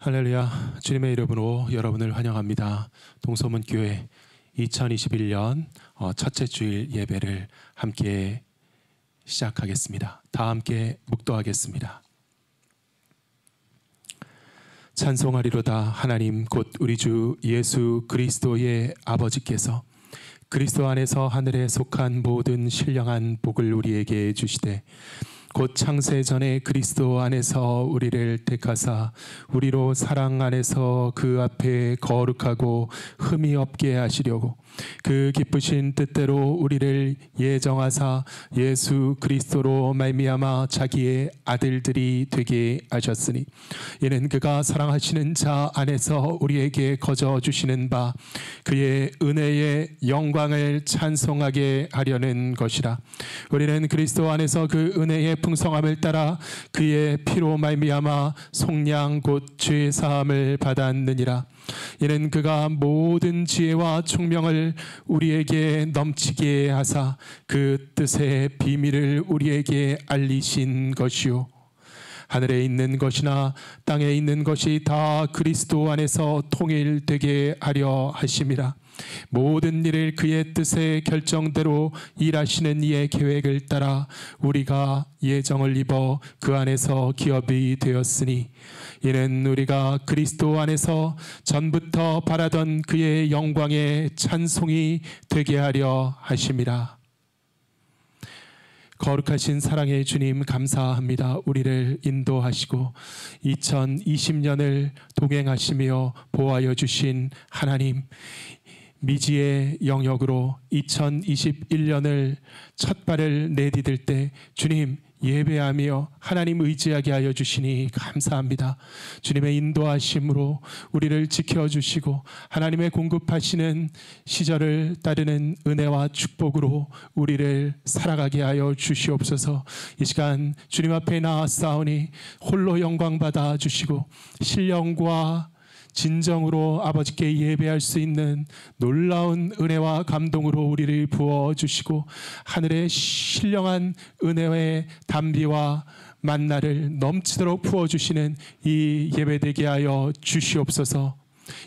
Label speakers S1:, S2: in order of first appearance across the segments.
S1: 할렐루야, 주님의 이름으로 여러분을 환영합니다. 동서문교회 2021년 첫째 주일 예배를 함께 시작하겠습니다. 다 함께 묵도하겠습니다. 찬송하리로다. 하나님 곧 우리 주 예수 그리스도의 아버지께서 그리스도 안에서 하늘에 속한 모든 신령한 복을 우리에게 주시되 곧 창세 전에 그리스도 안에서 우리를 택하사 우리로 사랑 안에서 그 앞에 거룩하고 흠이 없게 하시려고 그 기쁘신 뜻대로 우리를 예정하사 예수 그리스도로 말미암아 자기의 아들들이 되게 하셨으니 이는 그가 사랑하시는 자 안에서 우리에게 거저 주시는 바 그의 은혜의 영광을 찬송하게 하려는 것이라. 우리는 그리스도 안에서 그 은혜의 풍성함을 따라 그의 피로 말미암아 속량 곧 죄 사함을 받았느니라. 이는 그가 모든 지혜와 총명을 우리에게 넘치게 하사 그 뜻의 비밀을 우리에게 알리신 것이요 하늘에 있는 것이나 땅에 있는 것이 다 그리스도 안에서 통일되게 하려 하심이라. 모든 일을 그의 뜻의 결정대로 일하시는 이의 계획을 따라 우리가 예정을 입어 그 안에서 기업이 되었으니 이는 우리가 그리스도 안에서 전부터 바라던 그의 영광의 찬송이 되게 하려 하심이라. 거룩하신 사랑의 주님 감사합니다. 우리를 인도하시고 2020년을 동행하시며 보호하여 주신 하나님, 미지의 영역으로 2021년을 첫 발을 내디딜 때 주님 예배하며 하나님 의지하게 하여 주시니 감사합니다. 주님의 인도하심으로 우리를 지켜주시고 하나님의 공급하시는 시절을 따르는 은혜와 축복으로 우리를 살아가게 하여 주시옵소서. 이 시간 주님 앞에 나아싸우니 홀로 영광 받아 주시고 신령과 진정으로 아버지께 예배할 수 있는 놀라운 은혜와 감동으로 우리를 부어주시고 하늘의 신령한 은혜의 담비와 만나를 넘치도록 부어주시는 이 예배되게 하여 주시옵소서.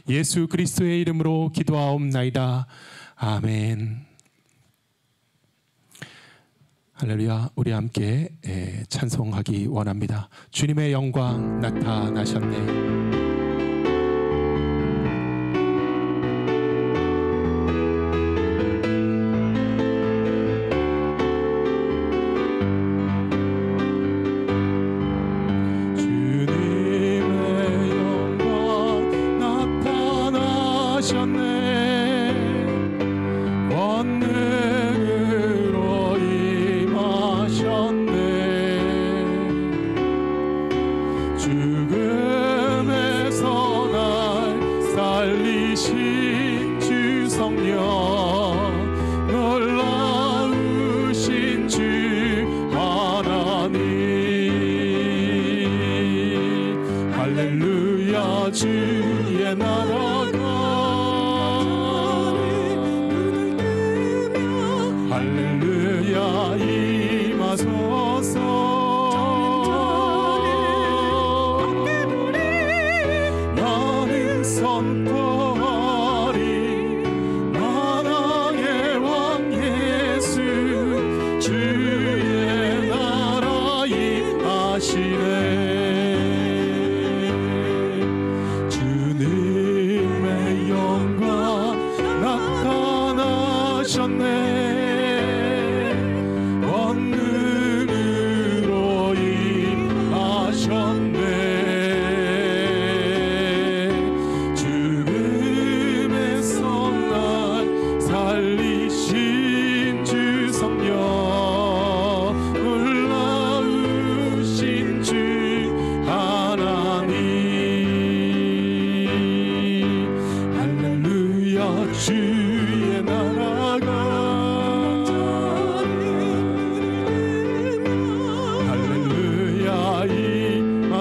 S1: 예수 그리스도의 이름으로 기도하옵나이다. 아멘. 할렐루야. 우리 함께 찬송하기 원합니다. 주님의 영광 나타나셨네.
S2: 주의 나라가 할렐루야 임하소서. 나는 선포하리 나라의 왕 예수 주의 나라 임하시네. 원능으로 임하셨네. 죽음에서 날 살리신 주 성령 놀라우신 주 하나님. 할렐루야 주의 나라가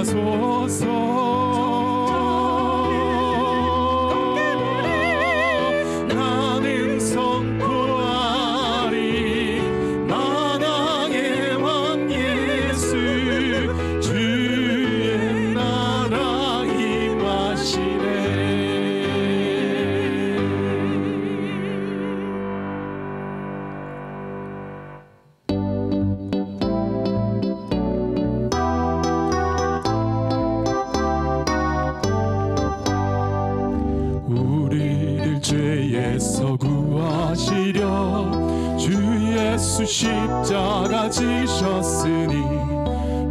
S2: 소서. 나는 선포하리 나라의 왕 예수 주의 나라 임하 십자가 지셨으니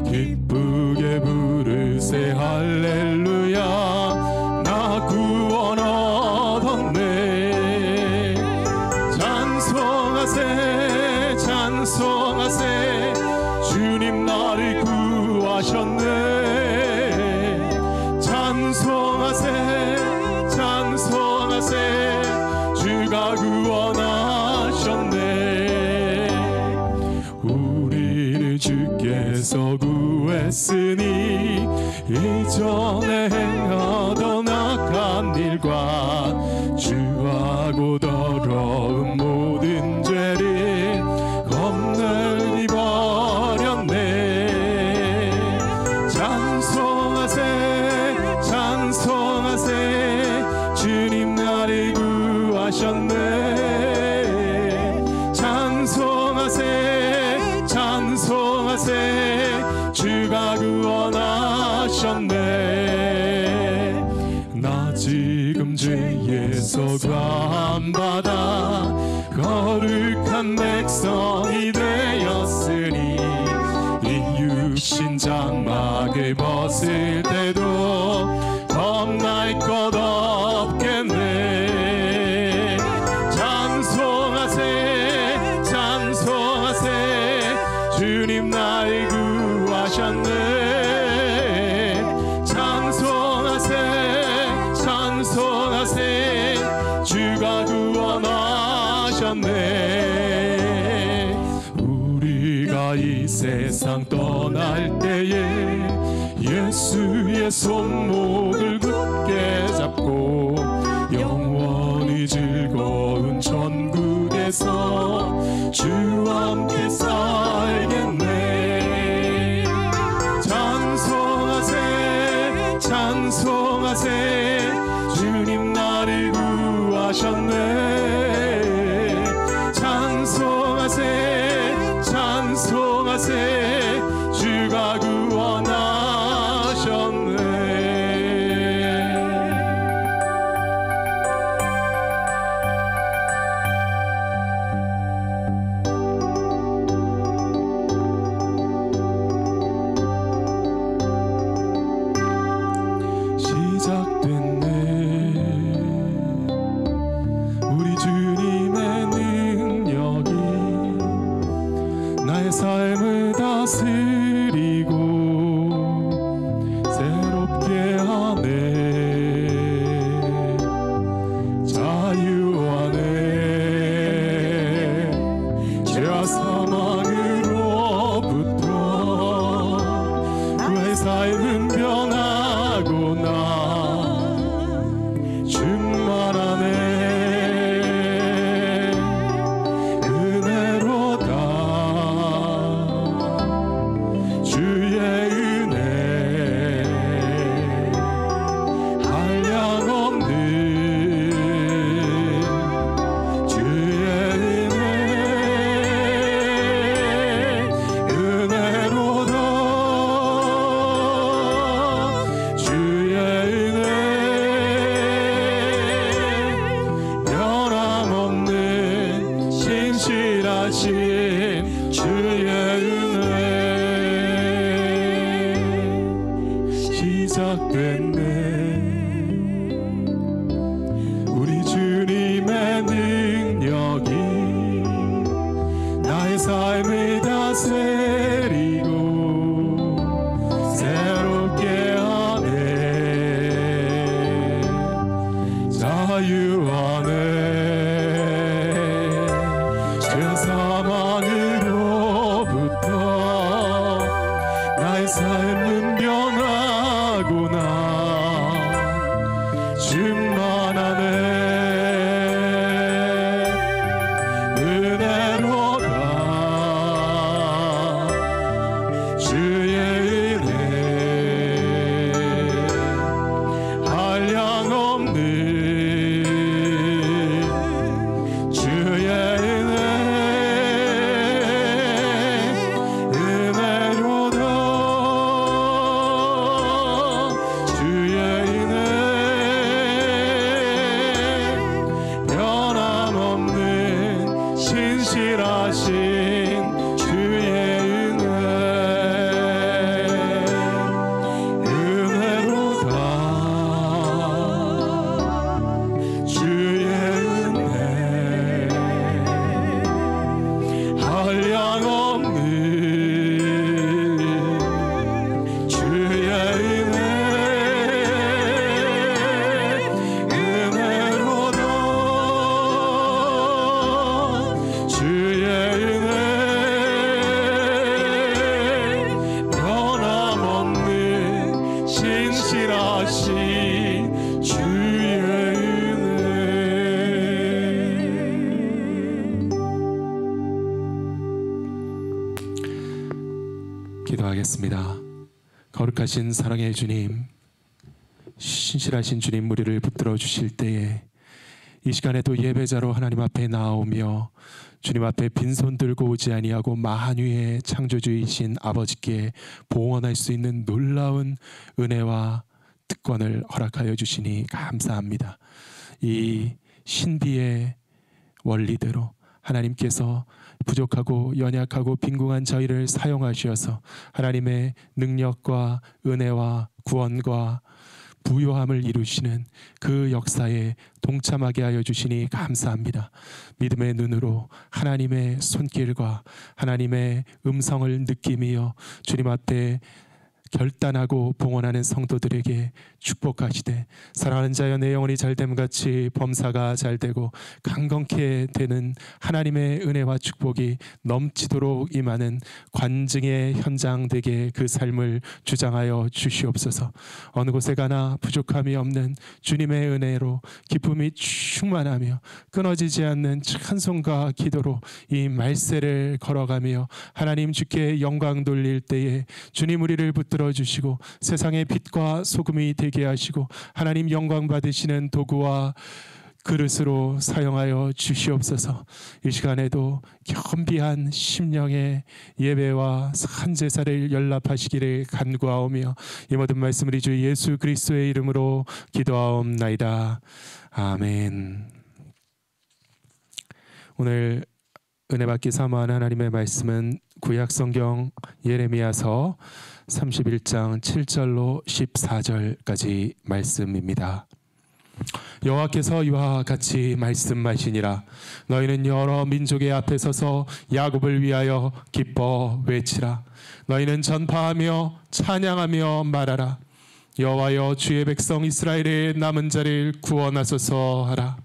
S2: 기쁘게 부르세 할렐루야 나 구원 얻었네. 찬송하세 찬송하세 주님 나를 구하셨네. 찬송하세 찬송하세 주가 구원하셨네. 우리를 주께서 구했으니 이전에 행하던 악한 일과 주하고 더러운 모든 죄를 겁내리 버렸네. 찬송하세 찬송하세 주님 나를 구하셨네. 찬송하세 찬송하세 주가 구원하셨네. 나 지금 죄에서 구원받아 거룩한 백성이 되었으니 이 육신 장막을 벗을 때도 겁날 것 없겠네. 찬송하세 찬송하세 주님 나를 구하셨네. 찬송하세 찬송하세 주가 구원하셨네. 우리가 이 세상 떠날 때에 예수의 손목을 굳게 잡고 영원히 즐거운 천국에서 주와 함께 살겠네. 찬송하세 찬송하세 주님 나를 구하셨네. 찬송하세 찬송하세 주가 구원하셨네. 삶을 다스리고 새롭게 하네. 자유하네. 죄와 사망으로부터 그의 삶은 변하구나. 충만하네. 우리 주님의 능력이 나의 삶을 다스리고 새롭게 하네. 자유하네. 죄 사망으로부터 나의 삶은 변하구나. 충만하네. 은혜로다. 주의 은혜 한량 없는 주의 은혜 은혜로다. 주의 은혜 변함없는 신실하신
S1: 기도하겠습니다. 거룩하신 사랑의 주님, 신실하신 주님, 우리를 붙들어 주실 때에 이 시간에도 예배자로 하나님 앞에 나오며 주님 앞에 빈손 들고 오지 아니하고 만유의 창조주이신 아버지께 봉헌할 수 있는 놀라운 은혜와 특권을 허락하여 주시니 감사합니다. 이 신비의 원리대로 하나님께서 부족하고 연약하고 빈궁한 저희를 사용하셔서 하나님의 능력과 은혜와 구원과 부요함을 이루시는 그 역사에 동참하게 하여 주시니 감사합니다. 믿음의 눈으로 하나님의 손길과 하나님의 음성을 느끼며 주님 앞에 결단하고 봉헌하는 성도들에게 축복하시되 사랑하는 자여 내 영혼이 잘됨 같이 범사가 잘되고 강건케 되는 하나님의 은혜와 축복이 넘치도록 임하는 관증의 현장 되게 그 삶을 주장하여 주시옵소서. 어느 곳에 가나 부족함이 없는 주님의 은혜로 기쁨이 충만하며 끊어지지 않는 찬송과 기도로 이 말세를 걸어가며 하나님 주께 영광 돌릴 때에 주님 우리를 붙들어 주시고 세상의 빛과 소금이 되게 하시고 하나님 영광 받으시는 도구와 그릇으로 사용하여 주시옵소서. 이 시간에도 겸비한 심령의 예배와 산 제사를 연락하시기를 간구하오며 이 모든 말씀을 주 예수 그리스도의 이름으로 기도하옵나이다. 아멘. 오늘 은혜 받기 사모하는 하나님의 말씀은 구약 성경 예레미야서 31장 7절로 14절까지 말씀입니다. 여호와께서 이와 같이 말씀하시니라. 너희는 여러 민족의 앞에 서서 야곱을 위하여 기뻐 외치라. 너희는 전파하며 찬양하며 말하라. 여호와여 주의 백성 이스라엘의 남은 자를 구원하소서 하라.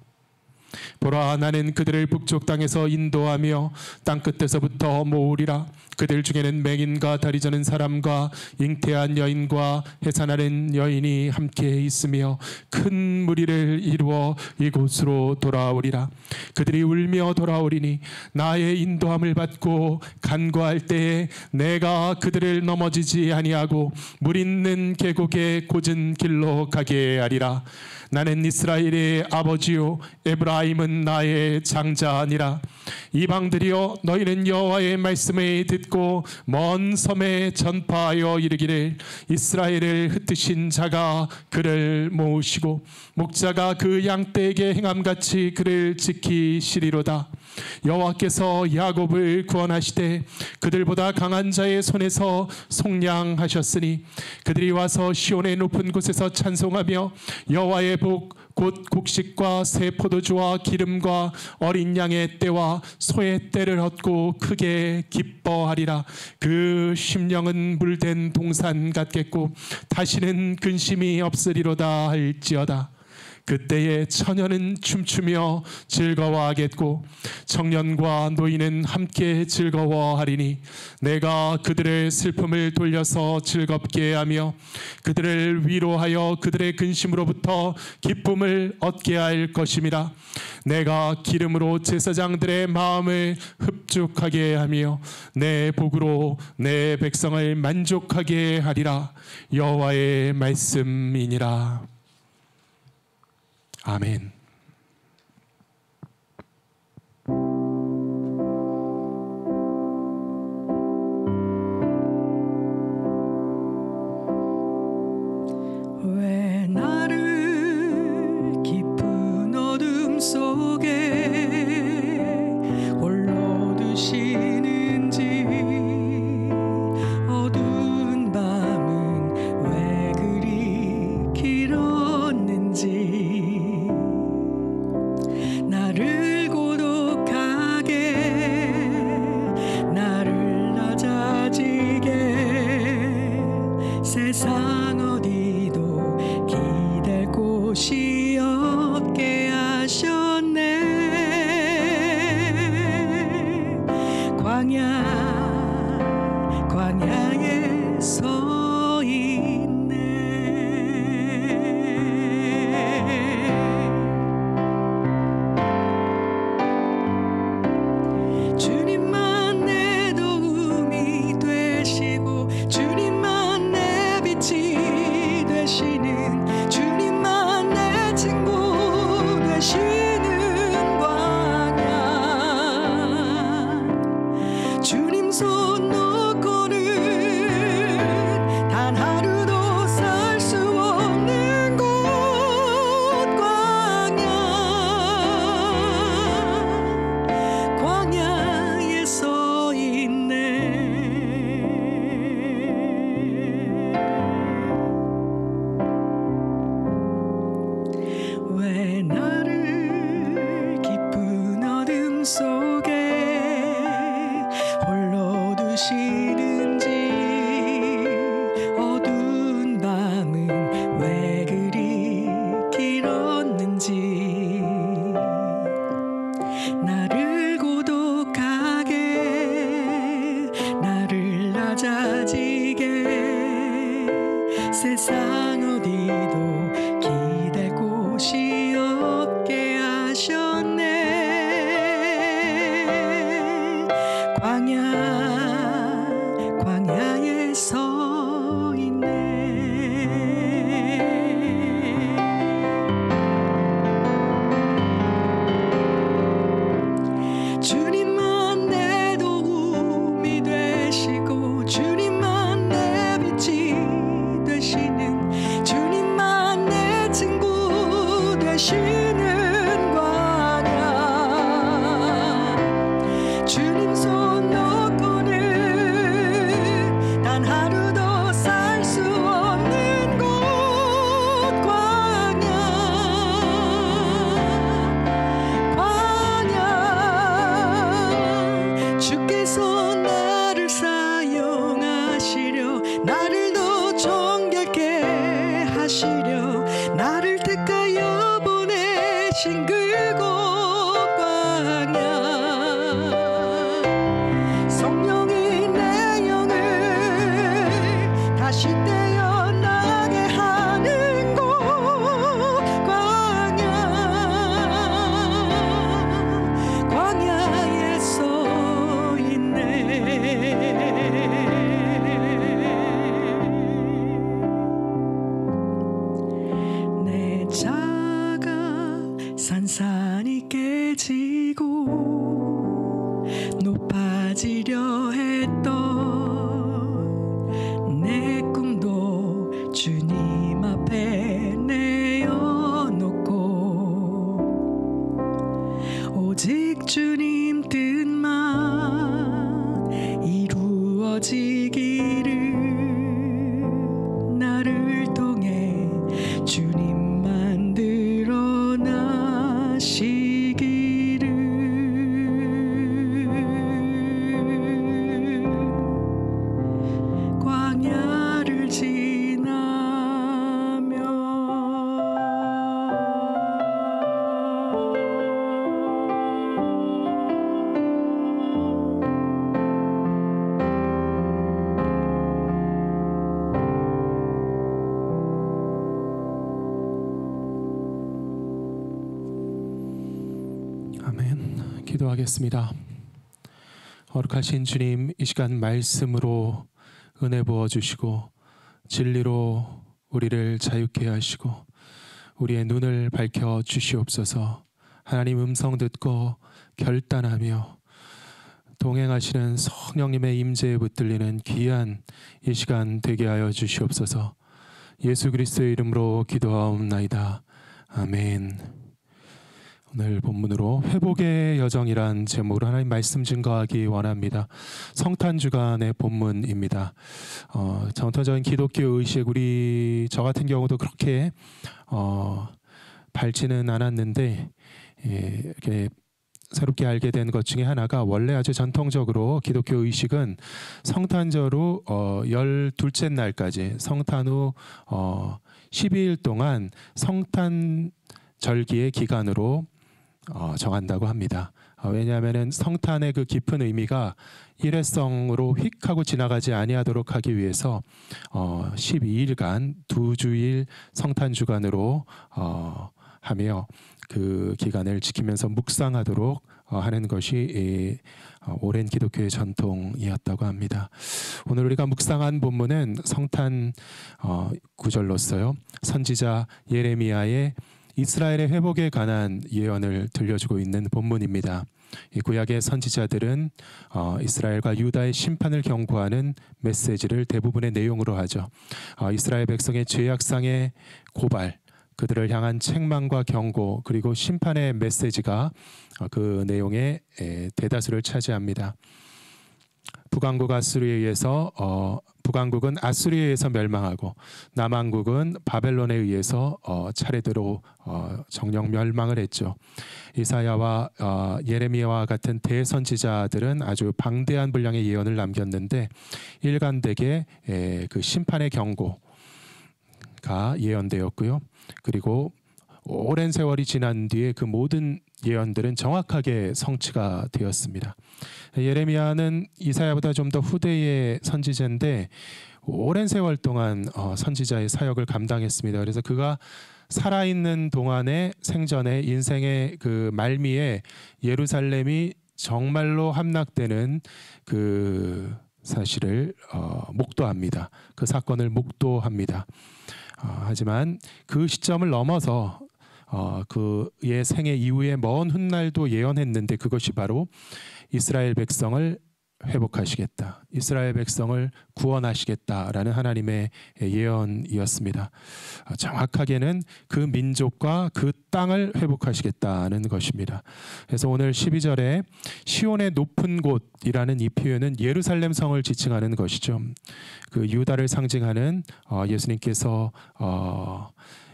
S1: 보라, 나는 그들을 북쪽 땅에서 인도하며 땅끝에서부터 모으리라. 그들 중에는 맹인과 다리 저는 사람과 잉태한 여인과 해산하는 여인이 함께 있으며 큰 무리를 이루어 이곳으로 돌아오리라. 그들이 울며 돌아오리니 나의 인도함을 받고 간구할 때에 내가 그들을 넘어지지 아니하고 물 있는 계곡의 곧은 길로 가게 하리라. 나는 이스라엘의 아버지요 에브라임은 나의 장자니라. 이방들이여 너희는 여호와의 말씀을 듣고 먼 섬에 전파하여 이르기를 이스라엘을 흩으신 자가 그를 모으시고 목자가 그 양떼에게 행함같이 그를 지키시리로다. 여호와께서 야곱을 구원하시되 그들보다 강한 자의 손에서 속량하셨으니 그들이 와서 시온의 높은 곳에서 찬송하며 여호와의 복 곧 곡식과 새 포도주와 기름과 어린 양의 떼와 소의 떼를 얻고 크게 기뻐하리라. 그 심령은 물된 동산 같겠고 다시는 근심이 없으리로다 할지어다. 그때에 처녀는 춤추며 즐거워하겠고 청년과 노인은 함께 즐거워하리니 내가 그들의 슬픔을 돌려서 즐겁게 하며 그들을 위로하여 그들의 근심으로부터 기쁨을 얻게 할 것임이라. 내가 기름으로 제사장들의 마음을 흡족하게 하며 내 복으로 내 백성을 만족하게 하리라. 여호와의 말씀이니라. 아멘.
S3: 왜 나를 깊은 어둠 속에 홀로 두시는지 어두운 밤은 왜 그리 길었는지 나를 고독하게 나를 낮아지게 세상 어디도 기댈 곳이 없게 하셨네. 광야에 서 있네. 주님만 내 도움이 되시고 세상 어디도 기댈 곳이 없게 하셨네. 광야에 서 있네. 주님만 내 도움이 되시고 주님만 내 빛이 되시는 주님만 내 친구 되시는 광야. 주님 손 놓고는 단 하루도 살 수 없는 곳 광야. 주께서 나를 사용하시려 나를 더 정결케 하시려 나를 택하여 보내신 그곳 광야. 성령이 내 영을 다시 태어나게 하는 곳 광야. 광야에 서 있네. 내 자가 산산이 깨지고 높아지려 했던 내 꿈도 주님 앞에 내어놓고 오직 주님 뜻만 이루어지기를 나를 통해 주님만 드러나시기를. 광야를 지나며
S1: 아멘. 기도하겠습니다. 거룩하신 주님, 이 시간 말씀으로 은혜 부어주시고 진리로 우리를 자유케 하시고 우리의 눈을 밝혀 주시옵소서. 하나님 음성 듣고 결단하며 동행하시는 성령님의 임재에 붙들리는 귀한 이 시간 되게 하여 주시옵소서. 예수 그리스도의 이름으로 기도하옵나이다. 아멘. 오늘 본문으로 회복의 여정이란 제목으로 하나님 말씀 증거하기 원합니다. 성탄주간의 본문입니다. 전통적인 기독교 의식, 저 같은 경우도 그렇게 밝지는 않았는데 이렇게 새롭게 알게 된 것 중에 하나가, 원래 아주 전통적으로 기독교 의식은 성탄절후 12째 날까지, 성탄 후 12일 동안 성탄절기의 기간으로 정한다고 합니다. 왜냐하면 성탄의 그 깊은 의미가 일회성으로 휙 하고 지나가지 아니하도록 하기 위해서 12일간 2주일 성탄주간으로 하며 그 기간을 지키면서 묵상하도록 하는 것이 오랜 기독교의 전통이었다고 합니다. 오늘 우리가 묵상한 본문은 성탄 구절로서요, 선지자 예레미야의 이스라엘의 회복에 관한 예언을 들려주고 있는 본문입니다. 이 구약의 선지자들은 이스라엘과 유다의 심판을 경고하는 메시지를 대부분의 내용으로 하죠. 이스라엘 백성의 죄악상의 고발, 그들을 향한 책망과 경고, 그리고 심판의 메시지가 그 내용의 대다수를 차지합니다. 북왕국은 아수리에 의해서 멸망하고 남왕국은 바벨론에 의해서 차례대로 정령 멸망을 했죠. 이사야와 예레미야와 같은 대선지자들은 아주 방대한 분량의 예언을 남겼는데 일관되게 그 심판의 경고가 예언되었고요. 그리고 오랜 세월이 지난 뒤에 그 모든 예언들은 정확하게 성취가 되었습니다. 예레미야는 이사야보다 좀 더 후대의 선지자인데 오랜 세월 동안 선지자의 사역을 감당했습니다. 그래서 그가 살아있는 동안의 생전에 인생의 그 말미에 예루살렘이 정말로 함락되는 그 사실을 목도합니다. 그 사건을 목도합니다. 하지만 그 시점을 넘어서 그의 생애 이후에 먼 훗날도 예언했는데 그것이 바로 이스라엘 백성을 회복하시겠다, 이스라엘 백성을 구원하시겠다라는 하나님의 예언이었습니다. 정확하게는 그 민족과 그 땅을 회복하시겠다는 것입니다. 그래서 오늘 12절에 시온의 높은 곳이라는 이 표현은 예루살렘 성을 지칭하는 것이죠. 그 유다를 상징하는 예수님께서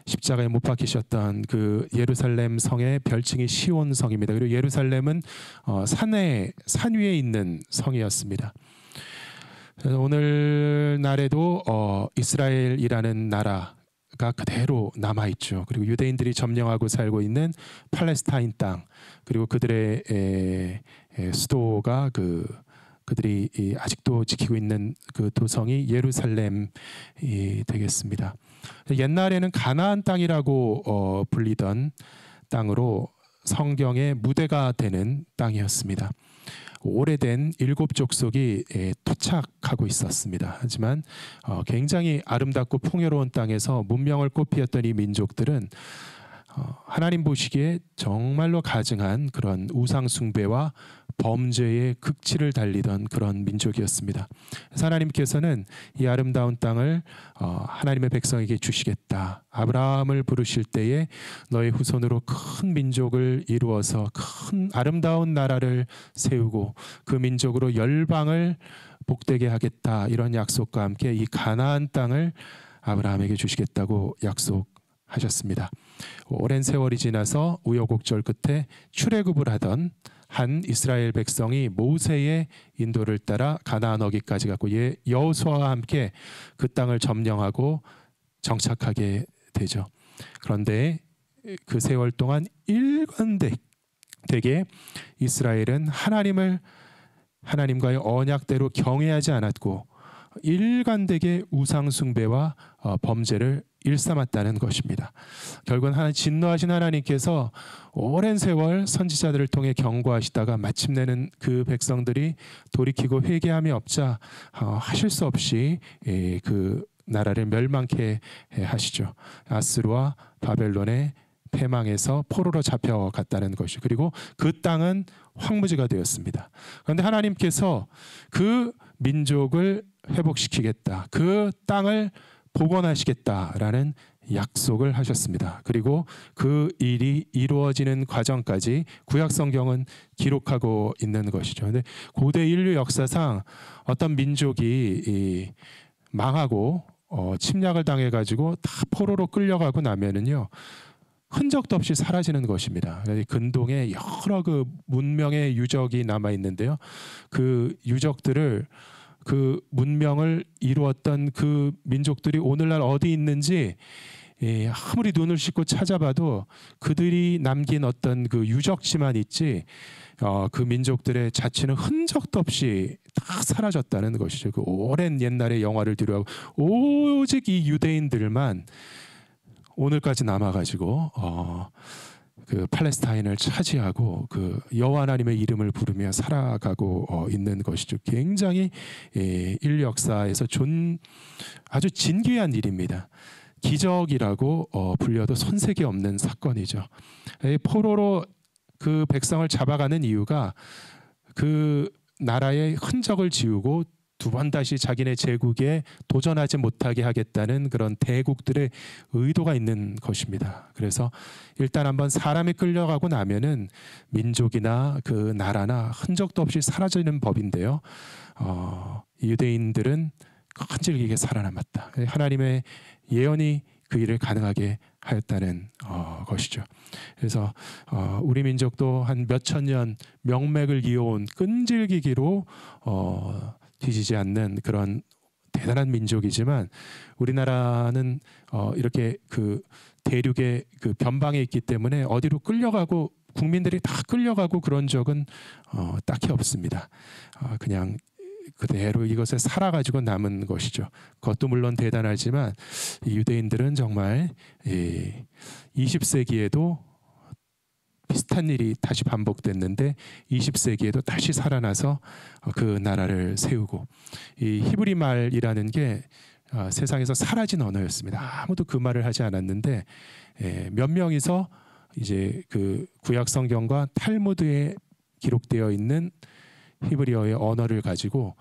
S1: 십자가에 못 박히셨던 그 예루살렘 성의 별칭이 시온 성입니다. 그리고 예루살렘은 산 위에 있는 성이었습니다. 오늘날에도 이스라엘이라는 나라가 그대로 남아 있죠. 그리고 유대인들이 점령하고 살고 있는 팔레스타인 땅, 그리고 그들의 수도가 그들이 아직도 지키고 있는 그 도성이 예루살렘이 되겠습니다. 옛날에는 가나안 땅이라고 불리던 땅으로 성경의 무대가 되는 땅이었습니다. 오래된 일곱 족속이 토착하고 있었습니다. 하지만 굉장히 아름답고 풍요로운 땅에서 문명을 꽃피웠던 이 민족들은 하나님 보시기에 정말로 가증한 그런 우상 숭배와 범죄의 극치를 달리던 그런 민족이었습니다. 그래서 하나님께서는 이 아름다운 땅을 하나님의 백성에게 주시겠다. 아브라함을 부르실 때에 너의 후손으로 큰 민족을 이루어서 큰 아름다운 나라를 세우고 그 민족으로 열방을 복되게 하겠다. 이런 약속과 함께 이 가나안 땅을 아브라함에게 주시겠다고 약속하셨습니다. 오랜 세월이 지나서 우여곡절 끝에 출애굽을 하던 한 이스라엘 백성이 모세의 인도를 따라 가나안 어기까지 갔고 여호수아와 함께 그 땅을 점령하고 정착하게 되죠. 그런데 그 세월 동안 일관되게 이스라엘은 하나님과의 언약대로 경외하지 않았고 일관되게 우상 숭배와 범죄를 일삼았다는 것입니다. 결국은 진노하신 하나님께서 오랜 세월 선지자들을 통해 경고하시다가 마침내는 그 백성들이 돌이키고 회개함이 없자 하실 수 없이 그 나라를 멸망케 하시죠. 아스루와 바벨론의 패망에서 포로로 잡혀갔다는 것이, 그리고 그 땅은 황무지가 되었습니다. 그런데 하나님께서 그 민족을 회복시키겠다, 그 땅을 복원하시겠다라는 약속을 하셨습니다. 그리고 그 일이 이루어지는 과정까지 구약 성경은 기록하고 있는 것이죠. 근데 고대 인류 역사상 어떤 민족이 망하고 침략을 당해가지고 다 포로로 끌려가고 나면은요, 흔적도 없이 사라지는 것입니다. 근동에 여러 그 문명의 유적이 남아 있는데요, 그 유적들을, 그 문명을 이루었던 그 민족들이 오늘날 어디 있는지 아무리 눈을 씻고 찾아봐도 그들이 남긴 어떤 그 유적지만 있지 그 민족들의 자취는 흔적도 없이 다 사라졌다는 것이죠. 그 오랜 옛날의 영화를 뒤로하고 오직 이 유대인들만 오늘까지 남아가지고 그 팔레스타인을 차지하고 그 여호와 하나님의 이름을 부르며 살아가고 있는 것이죠. 굉장히 인류 역사에서 아주 진귀한 일입니다. 기적이라고 불려도 손색이 없는 사건이죠. 포로로 그 백성을 잡아가는 이유가 그 나라의 흔적을 지우고 두 번 다시 자기네 제국에 도전하지 못하게 하겠다는 그런 대국들의 의도가 있는 것입니다. 그래서 일단 한번 사람이 끌려가고 나면은 민족이나 그 나라나 흔적도 없이 사라지는 법인데요. 유대인들은 끈질기게 살아남았다. 하나님의 예언이 그 일을 가능하게 하였다는 것이죠. 그래서 우리 민족도 한 몇천 년 명맥을 이어온 끈질기기로 뒤지지 않는 그런 대단한 민족이지만, 우리나라는 이렇게 그 대륙의 그 변방에 있기 때문에 어디로 끌려가고 국민들이 다 끌려가고 그런 적은 딱히 없습니다. 그냥 그대로 이것에 살아가지고 남은 것이죠. 그것도 물론 대단하지만 이 유대인들은 정말 20세기에도 비슷한 일이 다시 반복됐는데 20세기에도 다시 살아나서 그 나라를 세우고, 이 히브리 말이라는 게 세상에서 사라진 언어였습니다. 아무도 그 말을 하지 않았는데 몇 명이서 이제 그 구약 성경과 탈무드에 기록되어 있는 히브리어의 언어를 가지고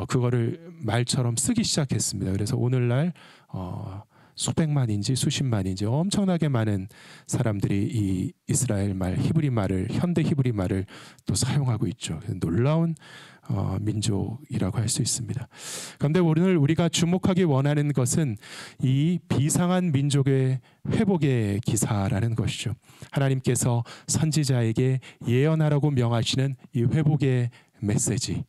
S1: 그거를 말처럼 쓰기 시작했습니다. 그래서 오늘날 수백만인지 수십만인지 엄청나게 많은 사람들이 이 이스라엘 말, 히브리 말을, 현대 히브리 말을 또 사용하고 있죠. 놀라운 민족이라고 할 수 있습니다. 그런데 오늘 우리가 주목하기 원하는 것은 이 비상한 민족의 회복의 기사라는 것이죠. 하나님께서 선지자에게 예언하라고 명하시는 이 회복의 메시지.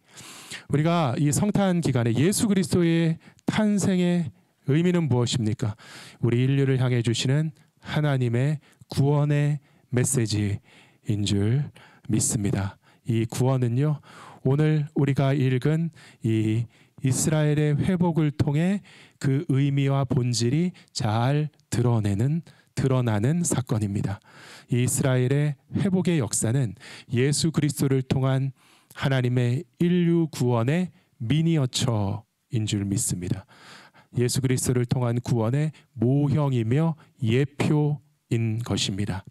S1: 우리가 이 성탄 기간에 예수 그리스도의 탄생의 의미는 무엇입니까? 우리 인류를 향해 주시는 하나님의 구원의 메시지인 줄 믿습니다. 이 구원은요, 오늘 우리가 읽은 이 이스라엘의 회복을 통해 그 의미와 본질이 잘 드러나는 사건입니다. 이 이스라엘의 회복의 역사는 예수 그리스도를 통한 하나님의 인류 구원의 미니어처인 줄 믿습니다. 예수 그리스도를 통한 구원의 모형이며 예표인 것입니다.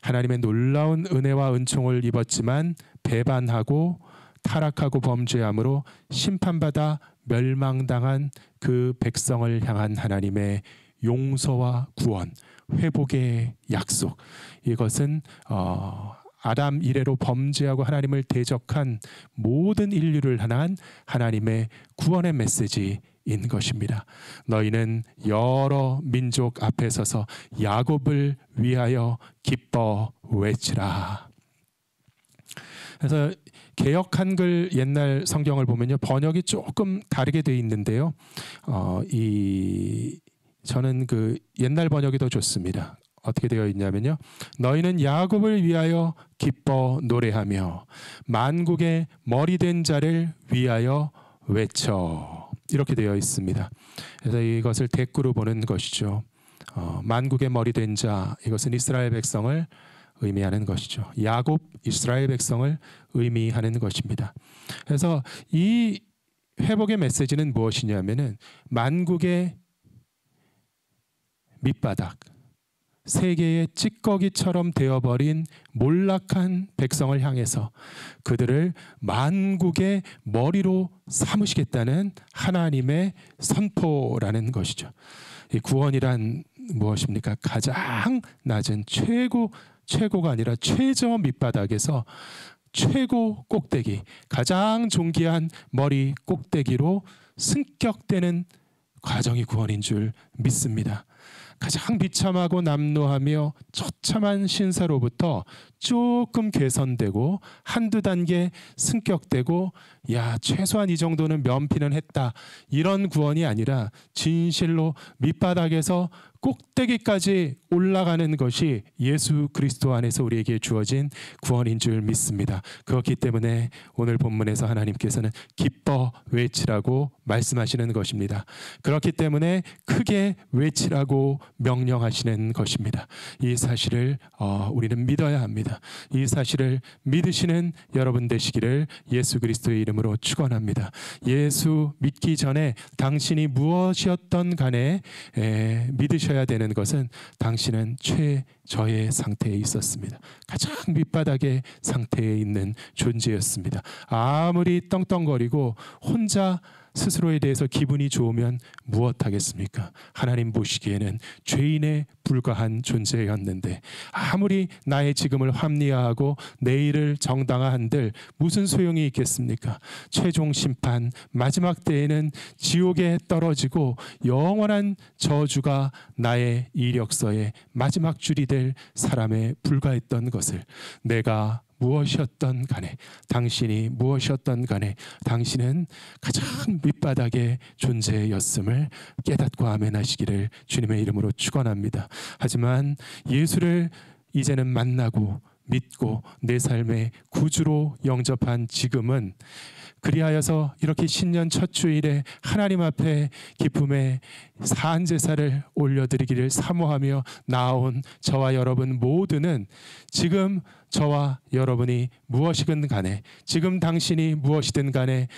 S1: 하나님의 놀라운 은혜와 은총을 입었지만 배반하고 타락하고 범죄함으로 심판받아 멸망당한 그 백성을 향한 하나님의 용서와 구원, 회복의 약속. 이것은 아담 이래로 범죄하고 하나님을 대적한 모든 인류를 향한 하나님의 구원의 메시지인 것입니다. 너희는 여러 민족 앞에 서서 야곱을 위하여 기뻐 외치라. 그래서 개역 한글 옛날 성경을 보면요, 번역이 조금 다르게 되어 있는데요. 저는 그 옛날 번역이 더 좋습니다. 어떻게 되어 있냐면요, 너희는 야곱을 위하여 기뻐 노래하며 만국의 머리된 자를 위하여 외쳐. 이렇게 되어 있습니다. 그래서 이것을 대꾸로 보는 것이죠. 만국의 머리된 자, 이것은 이스라엘 백성을 의미하는 것이죠. 야곱, 이스라엘 백성을 의미하는 것입니다. 그래서 이 회복의 메시지는 무엇이냐면은 만국의 밑바닥, 세계의 찌꺼기처럼 되어버린 몰락한 백성을 향해서 그들을 만국의 머리로 삼으시겠다는 하나님의 선포라는 것이죠. 이 구원이란 무엇입니까? 가장 낮은 최고가 아니라 최저 밑바닥에서 최고 꼭대기, 가장 존귀한 머리 꼭대기로 승격되는 과정이 구원인 줄 믿습니다. 가장 비참하고 남노하며 처참한 신사로부터 조금 개선되고 한두 단계 승격되고, 야, 최소한 이 정도는 면피는 했다, 이런 구원이 아니라 진실로 밑바닥에서 꼭대기까지 올라가는 것이 예수 그리스도 안에서 우리에게 주어진 구원인 줄 믿습니다. 그렇기 때문에 오늘 본문에서 하나님께서는 기뻐 외치라고 말씀하시는 것입니다. 그렇기 때문에 크게 외치라고 명령하시는 것입니다. 이 사실을 우리는 믿어야 합니다. 이 사실을 믿으시는 여러분 되시기를 예수 그리스도의 이름으로 축원합니다. 예수 믿기 전에 당신이 무엇이었던 간에 믿으셔야 되는 것은 당신은 최저의 상태에 있었습니다. 가장 밑바닥의 상태에 있는 존재였습니다. 아무리 떵떵거리고 혼자 스스로에 대해서 기분이 좋으면 무엇하겠습니까? 하나님 보시기에는 죄인에 불과한 존재였는데, 아무리 나의 지금을 합리화하고 내일을 정당화한들 무슨 소용이 있겠습니까? 최종 심판 마지막 때에는 지옥에 떨어지고 영원한 저주가 나의 이력서의 마지막 줄이 될 사람에 불과했던 것을, 내가 무엇이었던 간에, 당신이 무엇이었던 간에 당신은 가장 밑바닥의 존재였음을 깨닫고 아멘하시기를 주님의 이름으로 축원합니다. 하지만 예수를 이제는 만나고 믿고 내 삶의 구주로 영접한 지금은 그리하여서 이렇게 신년 첫 주일에 하나님 앞에 기쁨의 산제사를 올려드리기를 사모하며 나아온 저와 여러분 모두는 지금 저와 여러분이 무엇이든 간에, 지금 당신이 무엇이든 간에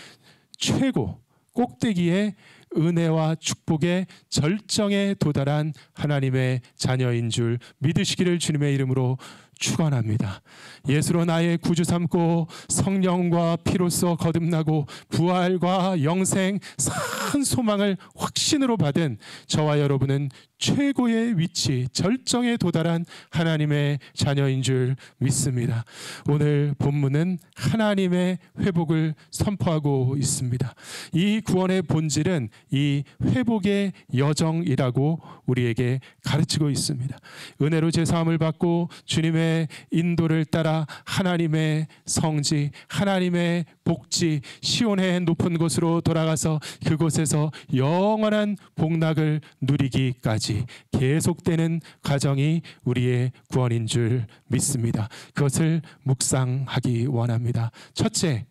S1: 최고 꼭대기의 은혜와 축복의 절정에 도달한 하나님의 자녀인 줄 믿으시기를 주님의 이름으로 축원합니다. 예수로 나의 구주 삼고 성령과 피로써 거듭나고 부활과 영생 산 소망을 확신으로 받은 저와 여러분은 최고의 위치, 절정에 도달한 하나님의 자녀인 줄 믿습니다. 오늘 본문은 하나님의 회복을 선포하고 있습니다. 이 구원의 본질은 이 회복의 여정이라고 우리에게 가르치고 있습니다. 은혜로 제사함을 받고 주님의 인도를 따라 하나님의 성지, 하나님의 복지, 시온의 높은 곳으로 돌아가서 그곳에서 영원한 복락을 누리기까지 계속되는 과정이 우리의 구원인 줄 믿습니다. 그것을 묵상하기 원합니다. 첫째,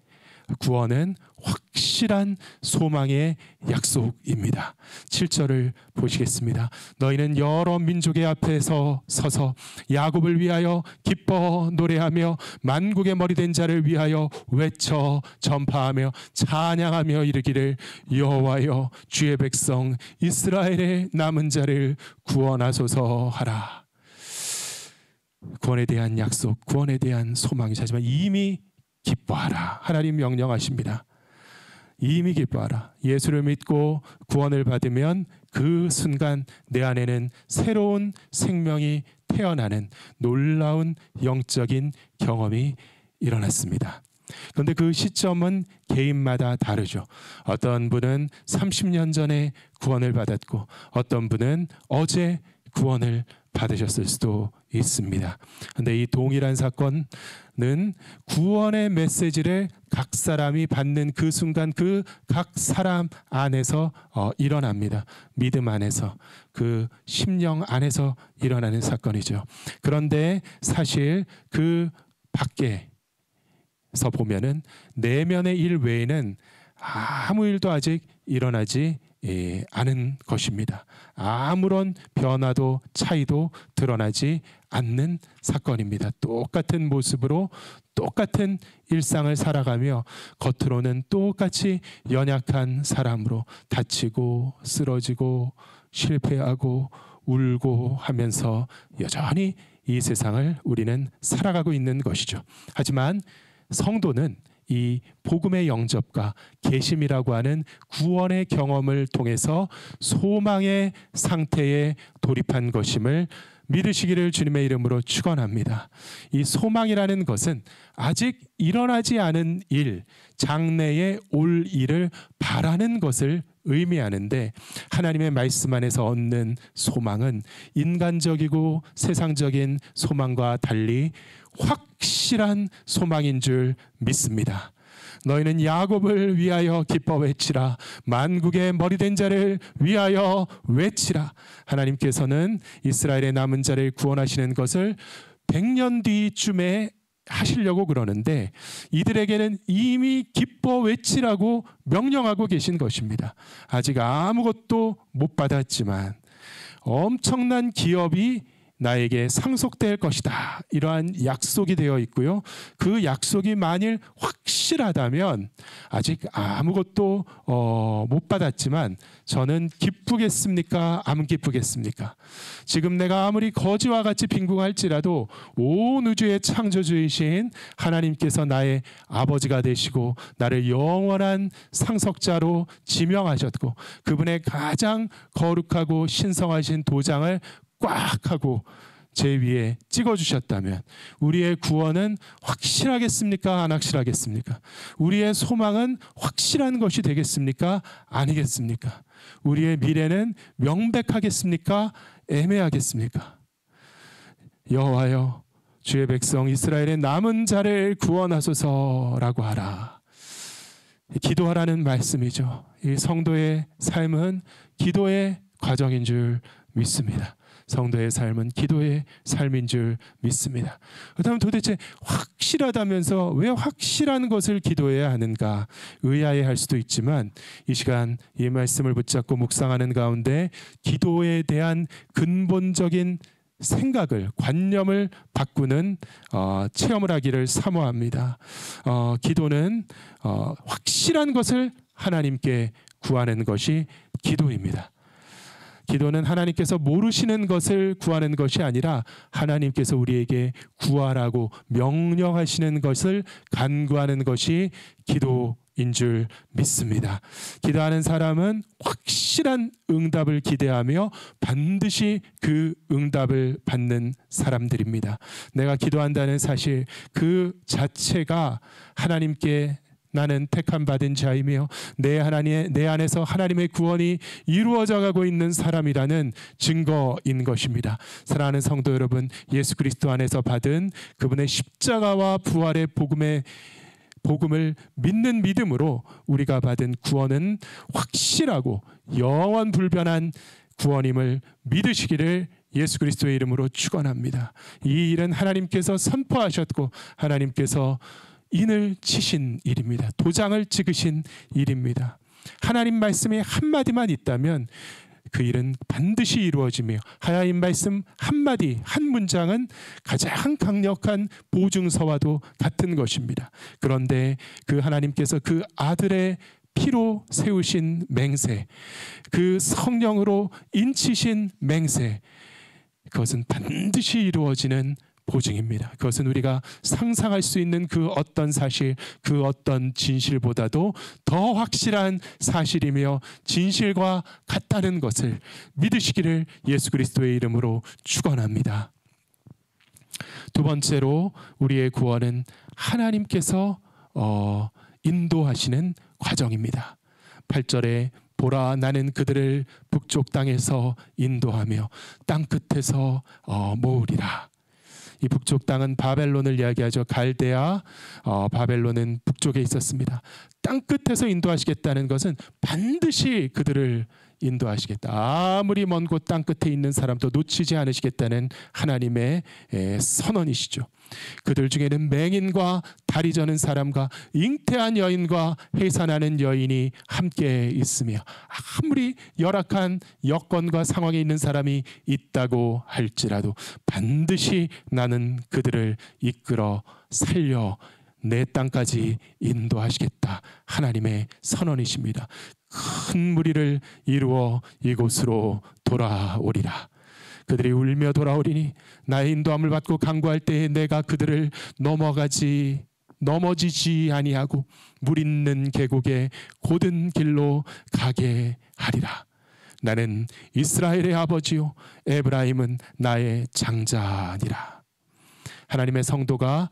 S1: 구원은 확실한 소망의 약속입니다. 7절을 보시겠습니다. 너희는 여러 민족의 앞에서 서서 야곱을 위하여 기뻐 노래하며 만국의 머리된 자를 위하여 외쳐 전파하며 찬양하며 이르기를 여호와여 주의 백성 이스라엘의 남은 자를 구원하소서 하라. 구원에 대한 약속, 구원에 대한 소망이 하지만 이미 기뻐하라. 하나님 명령하십니다. 이미 기뻐하라. 예수를 믿고 구원을 받으면 그 순간 내 안에는 새로운 생명이 태어나는 놀라운 영적인 경험이 일어났습니다. 그런데 그 시점은 개인마다 다르죠. 어떤 분은 30년 전에 구원을 받았고 어떤 분은 어제 구원을 받으셨을 수도 있습니다. 그런데 이 동일한 사건은 구원의 메시지를 각 사람이 받는 그 순간 그 각 사람 안에서 일어납니다. 믿음 안에서, 그 심령 안에서 일어나는 사건이죠. 그런데 사실 그 밖에서 보면은 내면의 일 외에는 아무 일도 아직 일어나지 않은 것입니다. 아무런 변화도 차이도 드러나지 않는 사건입니다. 똑같은 모습으로 똑같은 일상을 살아가며 겉으로는 똑같이 연약한 사람으로 다치고 쓰러지고 실패하고 울고 하면서 여전히 이 세상을 우리는 살아가고 있는 것이죠. 하지만 성도는 이 복음의 영접과 계심이라고 하는 구원의 경험을 통해서 소망의 상태에 돌입한 것임을 믿으시기를 주님의 이름으로 축원합니다. 이 소망이라는 것은 아직 일어나지 않은 일, 장래에 올 일을 바라는 것을 의미하는데 하나님의 말씀 안에서 얻는 소망은 인간적이고 세상적인 소망과 달리 확실한 소망인 줄 믿습니다. 너희는 야곱을 위하여 기뻐 외치라. 만국의 머리된 자를 위하여 외치라. 하나님께서는 이스라엘의 남은 자를 구원하시는 것을 100년 뒤쯤에 하시려고 그러는데 이들에게는 이미 기뻐 외치라고 명령하고 계신 것입니다. 아직 아무것도 못 받았지만 엄청난 기업이 나에게 상속될 것이다. 이러한 약속이 되어 있고요. 그 약속이 만일 확실하다면 아직 아무것도 못 받았지만 저는 기쁘겠습니까? 안 기쁘겠습니까? 지금 내가 아무리 거지와 같이 빈궁할지라도 온 우주의 창조주이신 하나님께서 나의 아버지가 되시고 나를 영원한 상속자로 지명하셨고 그분의 가장 거룩하고 신성하신 도장을 꽉 하고 제 위에 찍어주셨다면 우리의 구원은 확실하겠습니까? 안 확실하겠습니까? 우리의 소망은 확실한 것이 되겠습니까? 아니겠습니까? 우리의 미래는 명백하겠습니까? 애매하겠습니까? 여호와여 주의 백성 이스라엘의 남은 자를 구원하소서라고 하라. 기도하라는 말씀이죠. 이 성도의 삶은 기도의 과정인 줄 믿습니다. 성도의 삶은 기도의 삶인 줄 믿습니다. 그렇다면 도대체 확실하다면서 왜 확실한 것을 기도해야 하는가 의아해할 수도 있지만, 이 시간 이 말씀을 붙잡고 묵상하는 가운데 기도에 대한 근본적인 생각을, 관념을 바꾸는 체험을 하기를 사모합니다. 기도는 확실한 것을 하나님께 구하는 것이 기도입니다. 기도는 하나님께서 모르시는 것을 구하는 것이 아니라 하나님께서 우리에게 구하라고 명령하시는 것을 간구하는 것이 기도인 줄 믿습니다. 기도하는 사람은 확실한 응답을 기대하며 반드시 그 응답을 받는 사람들입니다. 내가 기도한다는 사실 그 자체가 하나님께 나는 택함 받은 자이며 내 안에서 하나님의 구원이 이루어져 가고 있는 사람이라는 증거인 것입니다. 사랑하는 성도 여러분, 예수 그리스도 안에서 받은 그분의 십자가와 부활의 복음을 믿는 믿음으로 우리가 받은 구원은 확실하고 영원 불변한 구원임을 믿으시기를 예수 그리스도의 이름으로 축원합니다. 이 일은 하나님께서 선포하셨고 하나님께서 인을 치신 일입니다. 도장을 찍으신 일입니다. 하나님 말씀이 한마디만 있다면 그 일은 반드시 이루어지며 하나님 말씀 한마디, 한 문장은 가장 강력한 보증서와도 같은 것입니다. 그런데 그 하나님께서 그 아들의 피로 세우신 맹세, 그 성령으로 인치신 맹세, 그것은 반드시 이루어지는 보증입니다. 그것은 우리가 상상할 수 있는 그 어떤 사실, 그 어떤 진실보다도 더 확실한 사실이며 진실과 같다는 것을 믿으시기를 예수 그리스도의 이름으로 축원합니다. 두 번째로 우리의 구원은 하나님께서 인도하시는 과정입니다. 8절에 보라, 나는 그들을 북쪽 땅에서 인도하며 땅 끝에서 모으리라. 이 북쪽 땅은 바벨론을 이야기하죠. 갈대아, 바벨론은 북쪽에 있었습니다. 땅 끝에서 인도하시겠다는 것은 반드시 그들을 인도하시겠다. 아무리 먼 곳 땅 끝에 있는 사람도 놓치지 않으시겠다는 하나님의 선언이시죠. 그들 중에는 맹인과 다리 저는 사람과 잉태한 여인과 해산하는 여인이 함께 있으며, 아무리 열악한 여건과 상황에 있는 사람이 있다고 할지라도 반드시 나는 그들을 이끌어 살려 내 땅까지 인도하시겠다. 하나님의 선언이십니다. 큰 무리를 이루어 이곳으로 돌아오리라. 그들이 울며 돌아오리니 나의 인도함을 받고 간구할 때에 내가 그들을 넘어지지 아니하고 물 있는 계곡에 곧은 길로 가게 하리라. 나는 이스라엘의 아버지요 에브라임은 나의 장자니라. 하나님의 성도가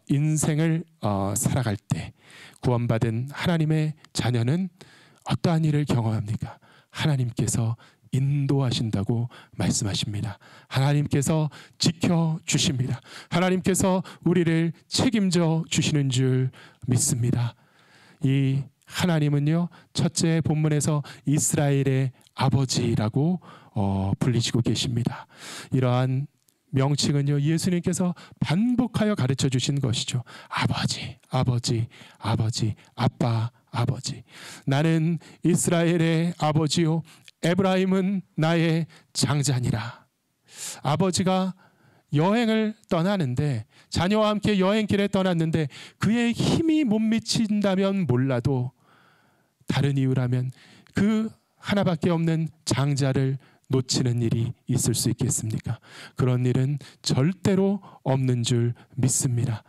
S1: 인생을 살아갈 때 구원받은 하나님의 자녀는 어떠한 일을 경험합니까? 하나님께서 인도하신다고 말씀하십니다. 하나님께서 지켜주십니다. 하나님께서 우리를 책임져 주시는 줄 믿습니다. 이 하나님은요, 첫째 본문에서 이스라엘의 아버지라고 불리시고 계십니다. 이러한 명칭은요, 예수님께서 반복하여 가르쳐 주신 것이죠. 아버지, 아버지, 아버지, 아빠, 아버지. 나는 이스라엘의 아버지요 에브라임은 나의 장자니라. 아버지가 여행을 떠나는데, 자녀와 함께 여행길에 떠났는데 그의 힘이 못 미친다면 몰라도 다른 이유라면 그 하나밖에 없는 장자를 놓치는 일이 있을 수 있겠습니까? 그런 일은 절대로 없는 줄 믿습니다.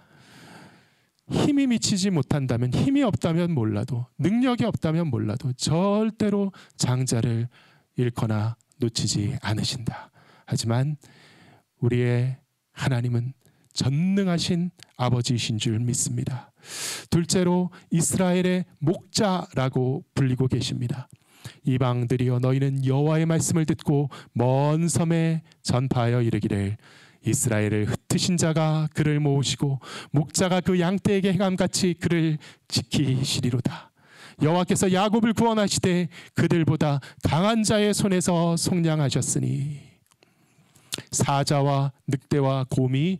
S1: 힘이 미치지 못한다면, 힘이 없다면 몰라도, 능력이 없다면 몰라도 절대로 장자를 잃거나 놓치지 않으신다. 하지만 우리의 하나님은 전능하신 아버지이신 줄 믿습니다. 둘째로 이스라엘의 목자라고 불리고 계십니다. 이방들이여 너희는 여호와의 말씀을 듣고 먼 섬에 전파하여 이르기를 이스라엘을 흩으신 자가 그를 모으시고 목자가 그 양떼에게 행함같이 그를 지키시리로다. 여호와께서 야곱을 구원하시되 그들보다 강한 자의 손에서 속량하셨으니. 사자와 늑대와 곰이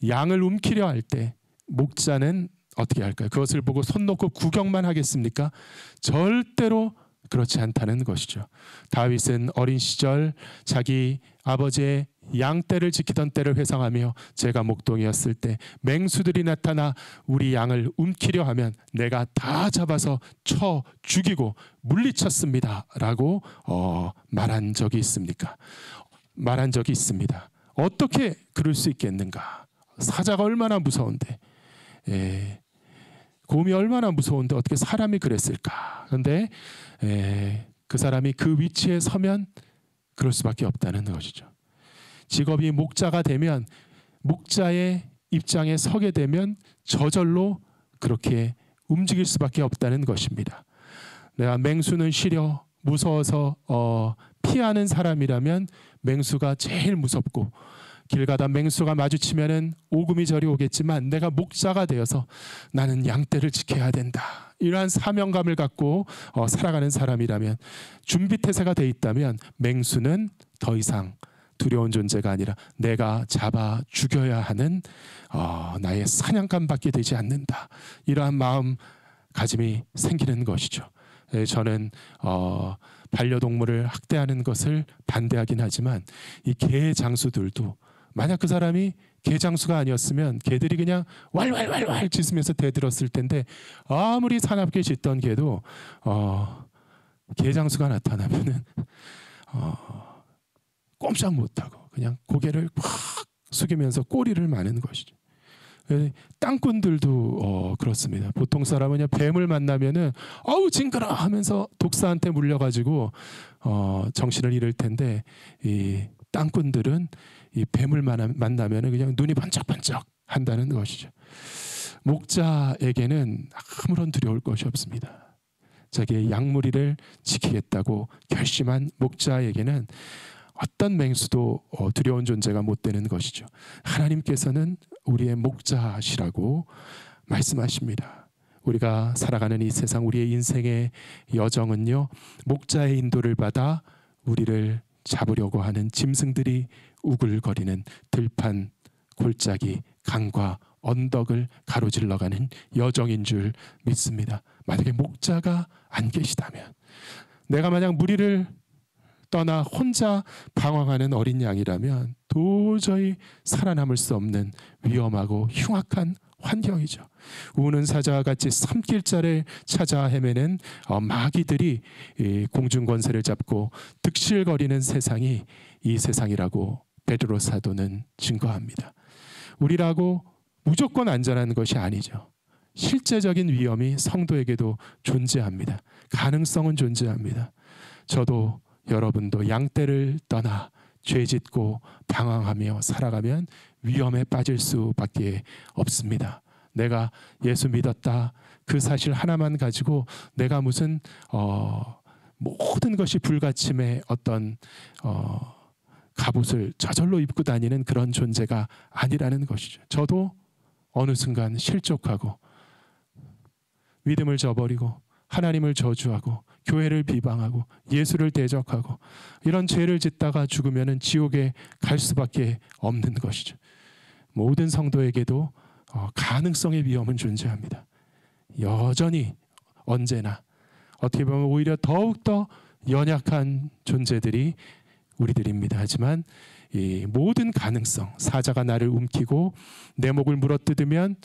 S1: 양을 움키려 할 때 목자는 어떻게 할까요? 그것을 보고 손 놓고 구경만 하겠습니까? 절대로 그렇지 않다는 것이죠. 다윗은 어린 시절 자기 아버지의 양떼를 지키던 때를 회상하며 제가 목동이었을 때 맹수들이 나타나 우리 양을 움키려 하면 내가 다 잡아서 쳐 죽이고 물리쳤습니다 라고 말한 적이 있습니까? 말한 적이 있습니다. 어떻게 그럴 수 있겠는가? 사자가 얼마나 무서운데, 곰이 얼마나 무서운데 어떻게 사람이 그랬을까? 그런데 그 사람이 그 위치에 서면 그럴 수밖에 없다는 것이죠. 직업이 목자가 되면, 목자의 입장에 서게 되면 저절로 그렇게 움직일 수밖에 없다는 것입니다. 내가 맹수는 싫어, 무서워서 피하는 사람이라면 맹수가 제일 무섭고, 길 가다 맹수가 마주치면은 오금이 저리 오겠지만 내가 목자가 되어서 나는 양떼를 지켜야 된다, 이러한 사명감을 갖고 살아가는 사람이라면, 준비태세가 돼 있다면 맹수는 더 이상 두려운 존재가 아니라 내가 잡아 죽여야 하는 나의 사냥감밖에 되지 않는다, 이러한 마음가짐이 생기는 것이죠. 저는 반려동물을 학대하는 것을 반대하긴 하지만 이 개 장수들도 만약 그 사람이 개 장수가 아니었으면 개들이 그냥 왈왈왈왈 짖으면서 대들었을 텐데, 아무리 사납게 짖던 개도 개 장수가 나타나면은 꼼짝 못하고 그냥 고개를 확 숙이면서 꼬리를 마는 것이죠. 땅꾼들도 그렇습니다. 보통 사람은 그냥 뱀을 만나면은 어우 징그러 하면서 독사한테 물려가지고 정신을 잃을 텐데, 이 땅꾼들은 이 뱀을 만나면은 그냥 눈이 번쩍번쩍 한다는 것이죠. 목자에게는 아무런 두려울 것이 없습니다. 자기의 양무리를 지키겠다고 결심한 목자에게는 어떤 맹수도 두려운 존재가 못 되는 것이죠. 하나님께서는 우리의 목자시라고 말씀하십니다. 우리가 살아가는 이 세상, 우리의 인생의 여정은요, 목자의 인도를 받아 우리를 잡으려고 하는 짐승들이 우글거리는 들판, 골짜기, 강과 언덕을 가로질러가는 여정인 줄 믿습니다. 만약에 목자가 안 계시다면, 내가 만약 무리를 떠나 혼자 방황하는 어린 양이라면 도저히 살아남을 수 없는 위험하고 흉악한 환경이죠. 우는 사자와 같이 섬길자를 찾아 헤매는 마귀들이 공중 권세를 잡고 득실거리는 세상이 이 세상이라고 베드로 사도는 증거합니다. 우리라고 무조건 안전한 것이 아니죠. 실제적인 위험이 성도에게도 존재합니다. 가능성은 존재합니다. 저도 여러분도 양떼를 떠나 죄짓고 방황하며 살아가면 위험에 빠질 수밖에 없습니다. 내가 예수 믿었다, 그 사실 하나만 가지고 내가 무슨 모든 것이 불가침의 어떤 갑옷을 저절로 입고 다니는 그런 존재가 아니라는 것이죠. 저도 어느 순간 실족하고 믿음을 저버리고 하나님을 저주하고 교회를 비방하고 예수를 대적하고 이런 죄를 짓다가 죽으면 지옥에 갈 수밖에 없는 것이죠. 모든 성도에게도 가능성의 위험은 존재합니다. 여전히 언제나 어떻게 보면 오히려 더욱더 연약한 존재들이 우리들입니다. 하지만 이 모든 가능성, 사자가 나를 움키고 내 목을 물어뜯으면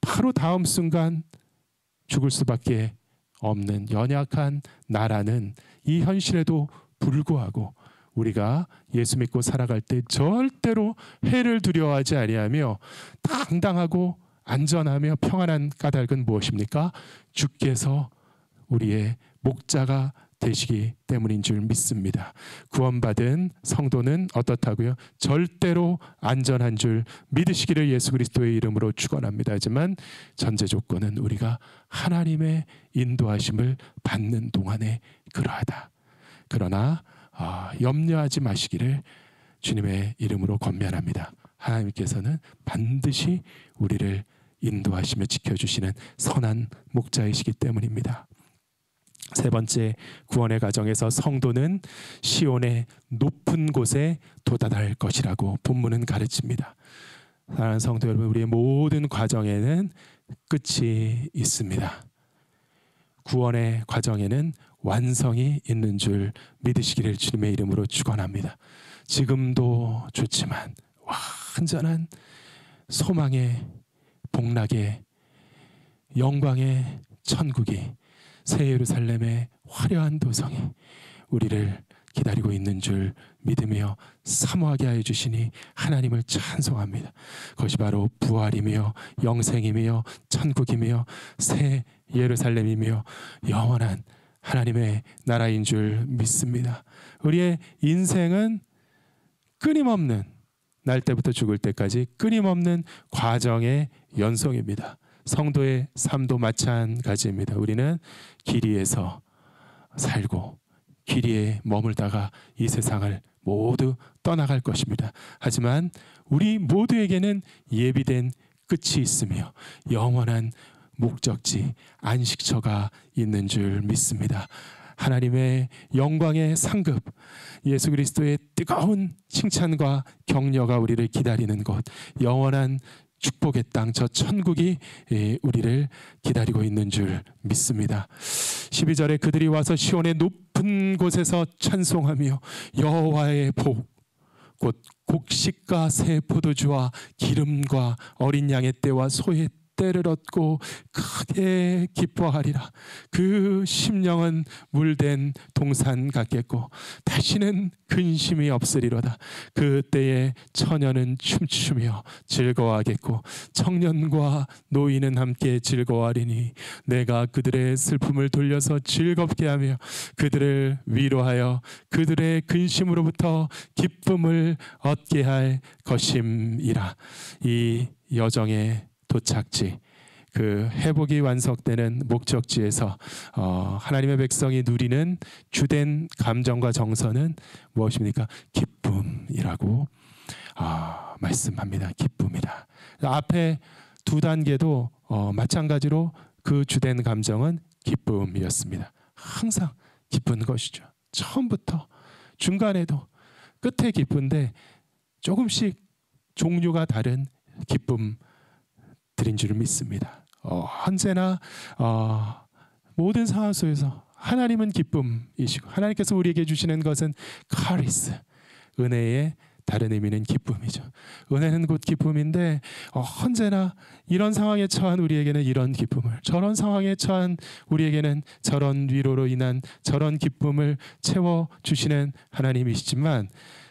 S1: 바로 다음 순간 죽을 수밖에 없는 연약한 나라는 이 현실에도 불구하고 우리가 예수 믿고 살아갈 때 절대로 해를 두려워하지 아니하며 당당하고 안전하며 평안한 까닭은 무엇입니까? 주께서 우리의 목자가 되시기 때문인 줄 믿습니다. 구원받은 성도는 어떻다고요? 절대로 안전한 줄 믿으시기를 예수 그리스도의 이름으로 축원합니다. 하지만 전제 조건은 우리가 하나님의 인도하심을 받는 동안에 그러하다. 그러나 염려하지 마시기를 주님의 이름으로 권면합니다. 하나님께서는 반드시 우리를 인도하시며 지켜주시는 선한 목자이시기 때문입니다. 세 번째, 구원의 과정에서 성도는 시온의 높은 곳에 도달할 것이라고 본문은 가르칩니다. 사랑하는 성도 여러분, 우리의 모든 과정에는 끝이 있습니다. 구원의 과정에는 완성이 있는 줄 믿으시기를 주님의 이름으로 축원합니다. 지금도 좋지만 완전한 소망의 복락의 영광의 천국이, 새 예루살렘의 화려한 도성이 우리를 기다리고 있는 줄 믿으며 사모하게 하여 주시니 하나님을 찬송합니다. 그것이 바로 부활이며 영생이며 천국이며 새 예루살렘이며 영원한 하나님의 나라인 줄 믿습니다. 우리의 인생은 끊임없는, 날 때부터 죽을 때까지 끊임없는 과정의 연속입니다. 성도의 삶도 마찬가지입니다. 우리는 길 위에서 살고 길 위에 머물다가 이 세상을 모두 떠나갈 것입니다. 하지만 우리 모두에게는 예비된 끝이 있으며 영원한 목적지, 안식처가 있는 줄 믿습니다. 하나님의 영광의 상급, 예수 그리스도의 뜨거운 칭찬과 격려가 우리를 기다리는 곳, 영원한 축복의 땅, 저 천국이 우리를 기다리고 있는 줄 믿습니다. 12절에 그들이 와서 시온의 높은 곳에서 찬송하며 여호와의 복, 곧 곡식과 새 포도주와 기름과 어린 양의 떼와 소의 때를 얻고 크게 기뻐하리라. 그 심령은 물된 동산 같겠고 다시는 근심이 없으리로다. 그때에 처녀는 춤추며 즐거워하겠고 청년과 노인은 함께 즐거워하리니 내가 그들의 슬픔을 돌려서 즐겁게 하며 그들을 위로하여 그들의 근심으로부터 기쁨을 얻게 할 것임이라. 이 여정의 도착지, 그 회복이 완성되는 목적지에서 하나님의 백성이 누리는 주된 감정과 정서는 무엇입니까? 기쁨이라고 말씀합니다. 기쁨이다. 앞에 두 단계도 마찬가지로 그 주된 감정은 기쁨이었습니다. 항상 기쁜 것이죠. 처음부터 중간에도 끝에 기쁜데 조금씩 종류가 다른 기쁨 드린 줄 믿습니다. 언제나 모든 상황 속에서 하나님은 기쁨이시고 하나님께서 우리에게 주시는 것은 카리스, 은혜의 다른 의미는 기쁨이죠. 은혜는 곧 기쁨인데 언제나 이런 상황에 처한 우리에게는 이런 기쁨을, 저런 상황에 처한 우리에게는 저런 위로로 인한 저런 기쁨을 채워주시는 하나님이시지만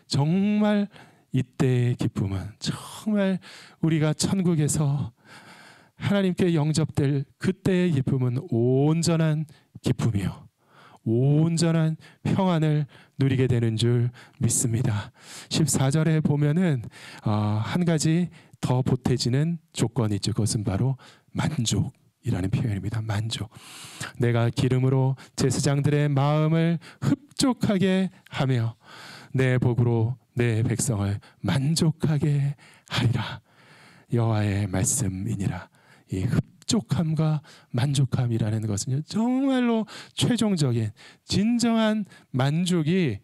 S1: 정말 이때의 기쁨은, 정말 우리가 천국에서 하나님께 영접될 그때의 기쁨은 온전한 기쁨이요, 온전한 평안을 누리게 되는 줄 믿습니다. 14절에 보면은 한 가지 더 보태지는 조건이 있죠. 그것은 바로 만족이라는 표현입니다. 만족. 내가 기름으로 제사장들의 마음을 흡족하게 하며 내 복으로 내 백성을 만족하게 하리라. 여호와의 말씀이니라. 이 흡족함과 만족함이라는 것은요, 정말로 최종적인 진정한 만족이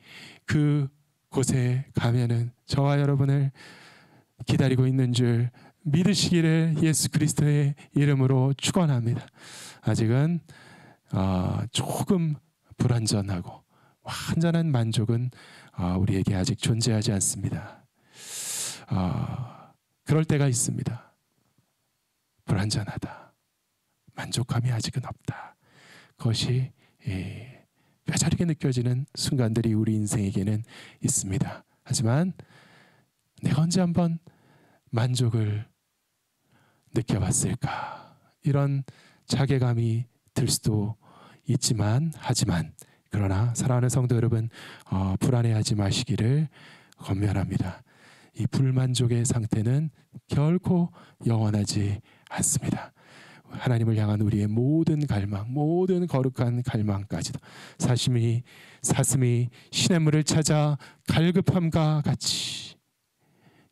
S1: 그 곳에 가면은 저와 여러분을 기다리고 있는 줄 믿으시기를 예수 그리스도의 이름으로 축원합니다. 아직은 조금 불완전하고 완전한 만족은 우리에게 아직 존재하지 않습니다. 그럴 때가 있습니다. 불완전하다. 만족감이 아직은 없다. 그것이 뼈저리게 느껴지는 순간들이 우리 인생에게는 있습니다. 하지만 내가 언제 한번 만족을 느껴봤을까? 이런 자괴감이 들 수도 있지만, 하지만 그러나 사랑하는 성도 여러분, 불안해하지 마시기를 권면합니다. 이 불만족의 상태는 결코 영원하지 않습니다. 하나님을 향한 우리의 모든 갈망, 모든 거룩한 갈망까지도 사슴이 시냇물을 찾아 갈급함과 같이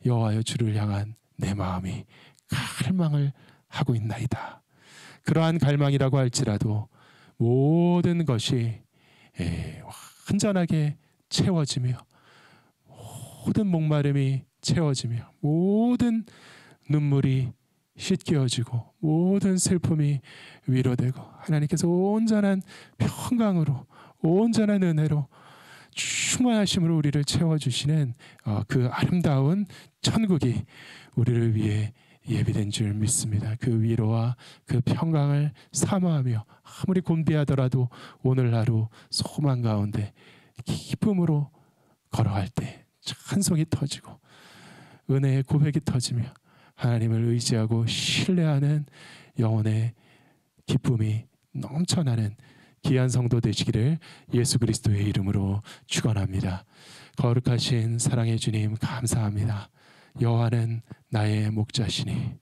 S1: 여호와여 주를 향한 내 마음이 갈망을 하고 있나이다. 그러한 갈망이라고 할지라도 모든 것이 완전하게 채워지며 모든 목마름이 채워지며 모든 눈물이 씻겨지고 모든 슬픔이 위로되고 하나님께서 온전한 평강으로 온전한 은혜로 충만하심으로 우리를 채워주시는 그 아름다운 천국이 우리를 위해 예비된 줄 믿습니다. 그 위로와 그 평강을 사모하며 아무리 곤비하더라도 오늘 하루 소망 가운데 기쁨으로 걸어갈 때 찬송이 터지고 은혜의 고백이 터지며 하나님을 의지하고 신뢰하는 영혼의 기쁨이 넘쳐나는 귀한 성도 되시기를 예수 그리스도의 이름으로 축원합니다. 거룩하신 사랑의 주님 감사합니다. 여호와는 나의 목자시니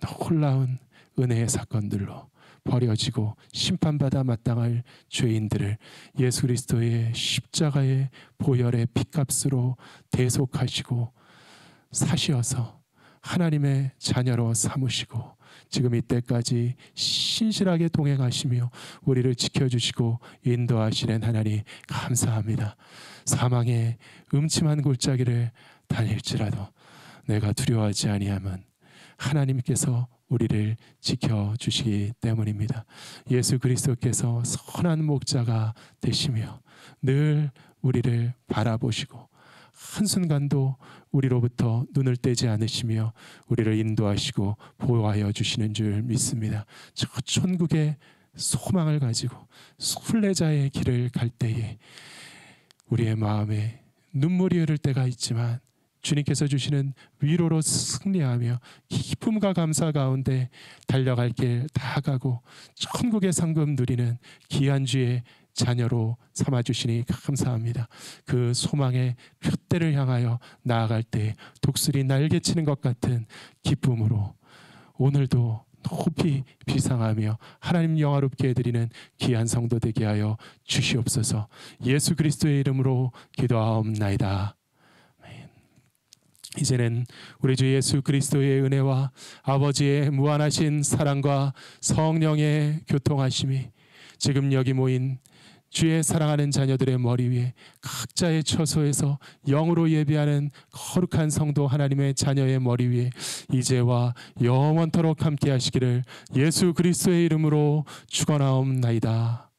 S1: 놀라운 은혜의 사건들로 버려지고 심판받아 마땅할 죄인들을 예수 그리스도의 십자가의 보혈의 피값으로 대속하시고 사시어서 하나님의 자녀로 삼으시고 지금 이때까지 신실하게 동행하시며 우리를 지켜주시고 인도하시는 하나님 감사합니다. 사망의 음침한 골짜기를 다닐지라도 내가 두려워하지 아니함은 하나님께서 우리를 지켜주시기 때문입니다. 예수 그리스도께서 선한 목자가 되시며 늘 우리를 바라보시고 한순간도 우리로부터 눈을 떼지 않으시며 우리를 인도하시고 보호하여 주시는 줄 믿습니다. 저 천국의 소망을 가지고 순례자의 길을 갈 때에 우리의 마음에 눈물이 흐를 때가 있지만 주님께서 주시는 위로로 승리하며 기쁨과 감사 가운데 달려갈 길 다 가고 천국의 상급 누리는 귀한 주의 자녀로 삼아주시니 감사합니다. 그 소망의 표대를 향하여 나아갈 때 독수리 날개치는 것 같은 기쁨으로 오늘도 높이 비상하며 하나님 영화롭게 해드리는 귀한 성도 되게 하여 주시옵소서. 예수 그리스도의 이름으로 기도하옵나이다. 이제는 우리 주 예수 그리스도의 은혜와 아버지의 무한하신 사랑과 성령의 교통하심이 지금 여기 모인 주의 사랑하는 자녀들의 머리 위에 각자의 처소에서 영으로 예배하는 거룩한 성도 하나님의 자녀의 머리 위에 이제와 영원토록 함께 하시기를 예수 그리스도의 이름으로 축원하옵나이다.